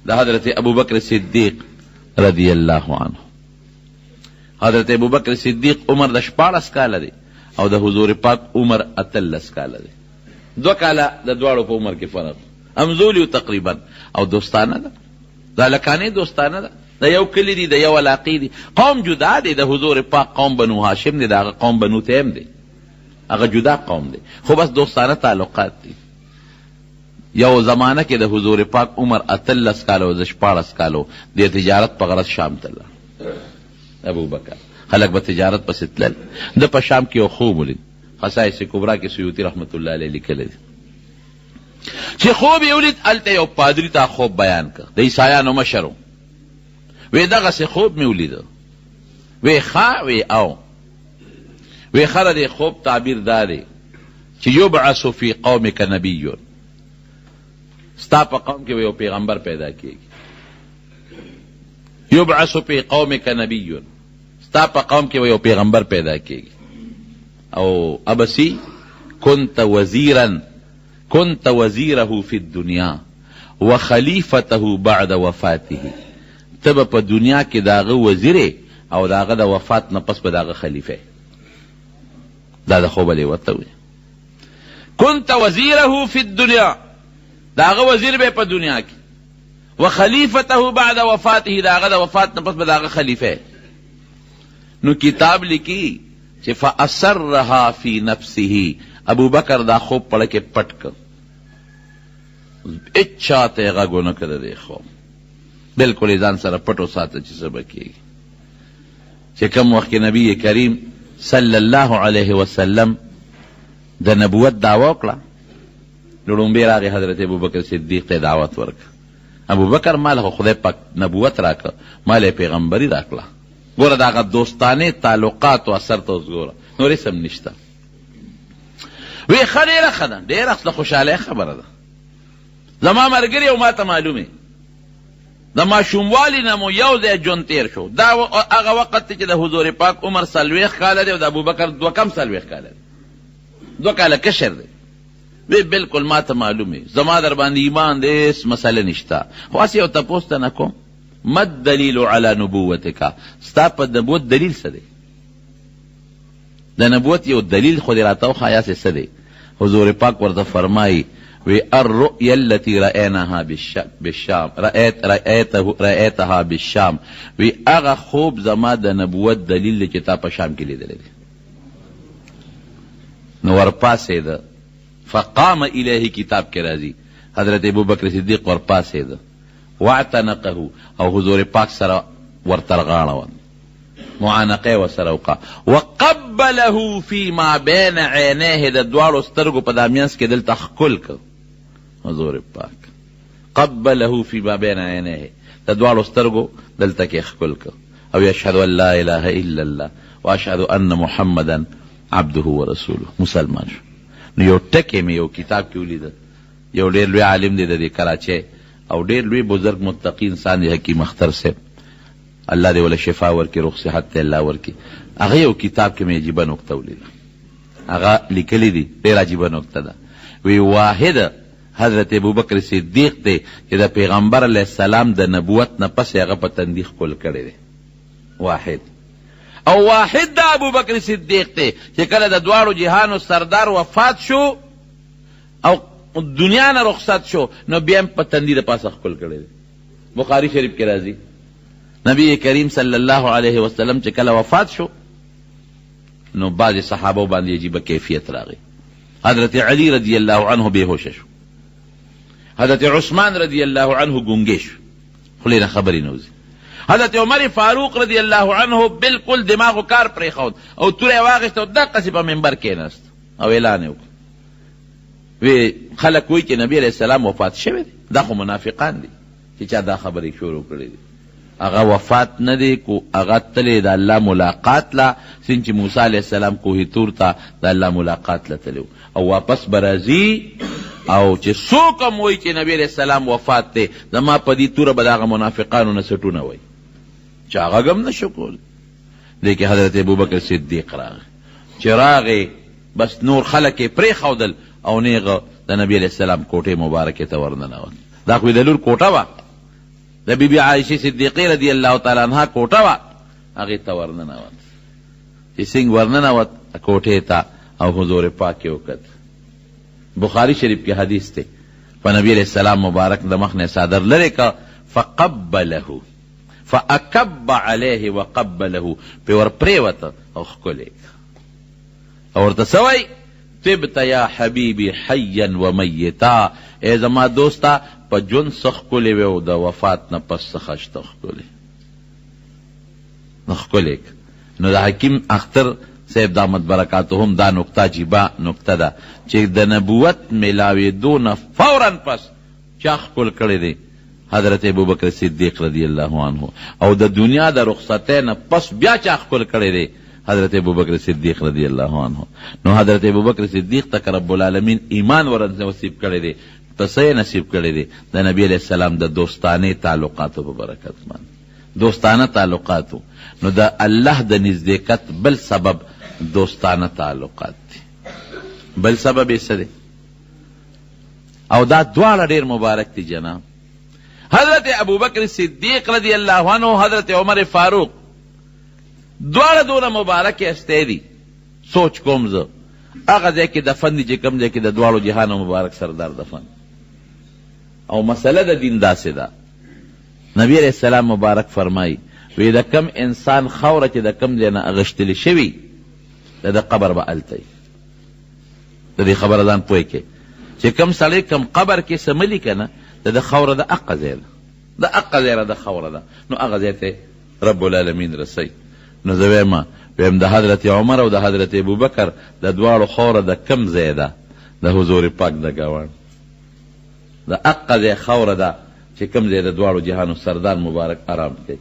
دا حضرت ابوبکر صدیق رضی اللہ عنہ. حضرت ابوبکر صدیق عمر د 14 کاله دی او د حضور پاک عمر 13 کاله دی. 2 کاله د دواړو په عمر کې فرق همزولی تقریبا. او دوستانه ده، دا لکانې دوستانه ده، د یو کلی دی، د یو علاقې دی. قوم جدا دی، د حضور پاک قوم بنو هاشم دی، د هغه قوم بنو تیم دی، هغه جدا قوم دی، خو بس دوستانه تعلقات دی. یو زمانه کې د حضور پاک عمر 13 کالو د 14 کالو د تجارت په غرض شام تلل. ابو بکر خلق به تجارت پسې تلل. د په شام کې یو خوب ولید، خصائص کبرا کې سیوطي رحمت الله علیه لیکلی دی چې خوب یې ولید. هلته یو پادري ته خوب بیان کړ، د عیسایانو مشر و. وی دغسې خوب مې ولیده. وی ښه، وی او وی ښه د خوب تعبیر دا دی چې یبعث فی قومک نبی، ستا په قوم کې یو پیغمبر پیدا کیږي. یبعث فی قومک نبی، ستا په قوم کې یو پیغمبر پیدا کیږي. او ابسی كنت وزیره فی الدنیا وخلیفته بعد وفاته، تب په دنیا کې داغه وزیره او داغه د وفات نه پس به داغه خلیفه. دا د خوب لی ورته وی كنت وزیره فی الدنیا، داغه وزیر به په دنیا کې، وخلیفته بعد وفاته، داغه د وفات نه پس به داغه خلیفه. نو کتاب لیکي چې فاثرها فی نفسه، ابو بکر دا خوب پړه کې پټ کړ، اچھا ته غږونه کړه دی خوب بالکل ځان سره پټو ساته چې څه به کېږي. چې کوم وخت کې نبی کریم صلی الله علیه وسلم د نبوت دعوه وکړه، لومبی راغی حضرت ابوبکر صدیق ته دعوت ورکړه. ابوبکر مال خو خدای پاک نبوت راکړه، مال پیغمبري راکړه. ګوره دغه دوستانه تعلقات او اثر ته اوس ګوره، نورې سم نشته. وی ښه ډېره ښه ده، ډېره د خوشحالۍ خبره ده. زما ملګري او ما ته معلومې د ماشوموالي نه مو یو ځای ژوند تېر شو. دا هغه وخت چې د حضور پاک عمر 40 کاله دی او د ابوبکر 2 کاله دی، 2 کاله کشر دی. وی بالکل ما ته معلومې، زما در باندې ایمان دی، هېڅ مسله نشته. خو هسې یو تپوس ته نه کوم، ما الدلیل علی نبوتک، ستا په نبوت دلیل څه دی؟ د نبوت یو دلیل خو دې راته وښایه څه دی؟ حضور پاک ورته فرمایي وی الرؤیا التي رأيناها بالشام رأيتها بالشام، وی هغه خوب زما د نبوت دلیل دی چې تا په شام کې لیدلی دی. نو ورپاسېده، فقام الیه کتاب کې راځي، حضرت ابوبکر صدیق ورپاسېده، واعتنقه، او حضور پاک سره ورترغاړه، معانقه ورسره وکړه، وقبله فی ما بین عینیه، د دواړو سترګو په دا منځ کې دلته ښکل کړ. حضور پاک قبله فی ما بین عینیه، د دواړو سترګو دلته کې ښکل کړ. او یشهد ان لا اله الا الله واشهد ان محمدا عبده ورسوله، مسلمان شو. نو یو ټکی مې یو کتاب کې ولیده، یو ډېر لوی عالم دی د دې کراچۍ او ډېر لوی بزرګ متقی انسان دی، حکیم اختر صاحب، الله دې ولا شفا ورکړي، روغ صحت ته الله ورکړي. هغه یو کتاب کې مې عجیبه نکته ولیده، هغه لیکلی دی، ډېر عجیبه نکته ده. وی واحد حضرت ابوبکر صدیق دی چې د پیغمبر علیه السلام د نبوت نه پس هغه په تندیخ کول کړی دی، واحد. او واحد د ابوبکر صدیق دی چې کله د دواړو جهانو سردار وفات شو او دنیا نه رخصت شو، نو بیا هم په تندي د پاسه خپل کړی دی. بخاري شریف کې راځي نبی کریم صلی الله علیه وسلم چې کله وفات شو، نو بعض صحابه باندې عجیبه کیفیت راغی. حضرت علی رضی الله عنه بېهوشه شو، حضرت عثمان رضی الله عنه ګونګې شو، خولې نه خبرې نه وځي. حضرت عمر فاروق رضی الله عنه بالکل دماغو کار پرېښود او توره یې واخېسته او دقسې په منبر کېناست او اعلان یې وکړ. وی خلک وایي چې نبی علیه السلام وفات شوی دی، دا خو منافقان دي چې چا دا خبرې شروع کړې دي. هغه وفات نه دی، کو هغه تللی د الله ملاقات لا، څنګه چې موسی علیه السلام کوه تور ته د الله ملاقات له تللی او واپس به راځي. او چې څوک هم وایي چې نبی علیه السلام وفات دی، زما په دې توره به د هغه منافقانو نه سټونه وایي چې هغه غم نه شو کولی. دی کې حضرت ابوبکر صدیق راغی، چې راغی بس نور خلک یې پرېښودل او نیغه د نبی علیه السلام کوټې مبارکې ته ورننوت. دا خو د لور کوټه وه، د بی بی عائشې صدیقې رضی الله تعالی عنها کوټه وه، هغې ته ورننوت. چې څنګه ورننوت کوټې ته او حضور پاک یې وکت. بخاری شریف کې حدیث دی، په نبی علیہ السلام مبارک د مخ نه څادر لرې که فقبله فاکب علیه وقبله، پې ور پرېوته او ښکلې او ورته څه وایي طبت یا حبیبي حیا ومیتا، ای زما دوسته په ژوند څه ښکلې وې او د وفات نه پس څه خشته ښکلې. نو ښکلې نو د حکیم اختر صاحب دامت برکاتهم دا نکته عجیبه نکته ده چې د نبوت میلاوېدو نه فورا پس چا ښکل کړی دی؟ حضرت ابوبکر صدیق رضی الله عنه. او د دنیا د رخصتۍ نه پس بیا چا ښکل کړی دی؟ حضرت ابوبکر صدیق رضی الله عنه. نو حضرت ابوبکر صدیق ته رب العالمین ایمان ورنصیب کړی دی. پس یې نصیب کړی دی د نبی علیہ السلام د دوستانه تعلقاتو په برکت باندې، دوستانه تعلقاتو. نو د الله د نزدېکت بل سبب دوستانه تعلقات دي. بل سبب یې څه دی؟ او دا دواړه ډېر مبارک دي جناب. حضرت ابوبکر صدیق رضی الله عنه، حضرت عمر فاروق، دواړه دونه مبارک استی دي. سوچ کوم زه هغه ځای کې دفن دي چې کوم ځای کې د دواړو جهانو مبارک سردار دفن. او مسله د دین داسې ده، نبی علیہ السلام مبارک فرمایي وی د کم انسان خوره چې د کم ځای نه اغشتلی شوي د قبر به هلته وي. د دې خبره ځان پوه کړئ چې کم سړی کم قبر کې څه ملي که نه، د خوره د اقه ځای ده، د اقه ځای د خوره ده. نو هغه ځای ته رب العالمین رسی. نو زه ویم د حضرت عمر او د حضرت ابوبکر د دواړو خوره د کم ځای ده؟ د حضور پاک د ګاونډ د اقه ځای خوره ده چې کم ځای د دواړو جهانو سردار مبارک آرام کوي.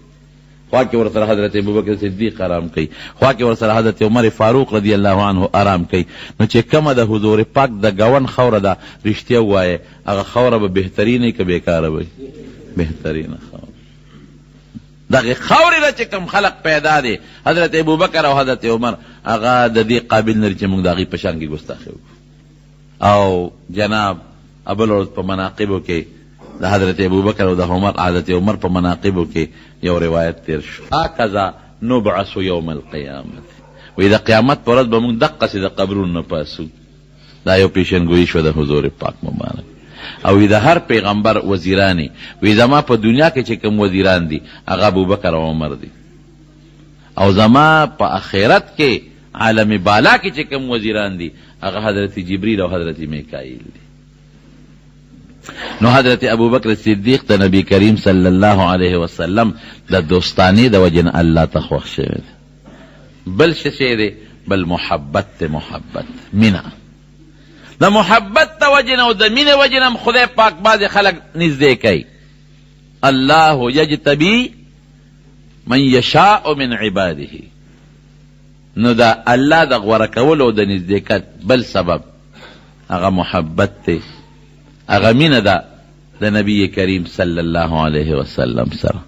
خوا کې ورسره حضرت ابوبکر صدیق آرام کوي، خوا کې ورسره حضرت عمر فاروق رضی الله عنه آرام کوي. نو چې کومه د حضور پاک د ګاونډ خوره ده، رښتیا ووایه هغه خوره به بهترینه که بیکاره وي؟ بهترینه خوره. دغه خاورې نه چې کوم خلق پیدا دی، حضرت ابوبکر او حضرت عمر، هغه د دې قابل نه چې موږ د هغې په شان کې ګستاخي وکړو. او جناب ابل ورځ په مناقبو کې د حضرت ابوبکر او د حضرت عمر په مناقبو کې یو روایت تیر شو، هکذا نبعث یوم القیامت، وی د قیامت په ورځ به موږ دقسې د قبرونو نه پاسو. دا یو پیشنګویي شوه د حضور پاک مبارک. او وی د هر پیغمبر وزیرانی، وی زما په دنیا کې چې کوم وزیران دي هغه ابوبکر او عمر دي، او زما په آخرت کې عالم بالا کې چې کوم وزیران دي هغه حضرت جبریل او حضرت میکائیل دي. نو حضرت ابوبکر صدیق ته نبی کریم صلی الله علیه وسلم د دوستانی د وجه نه الله ته خوښ شوی دی. بل څه شی دی؟ بل محبت ته، محبت مینه. د محبت ته وجه نه او د مینې وجه نه خدای پاک بعضې خلک نږدې کوي. الله یجتبی من یشاء من عباده. نو د الله د غوره کولو او د نږدېکت بل سبب هغه محبت دی، هغه مینه ده د نبی کریم صلی الله علیه وسلم سره.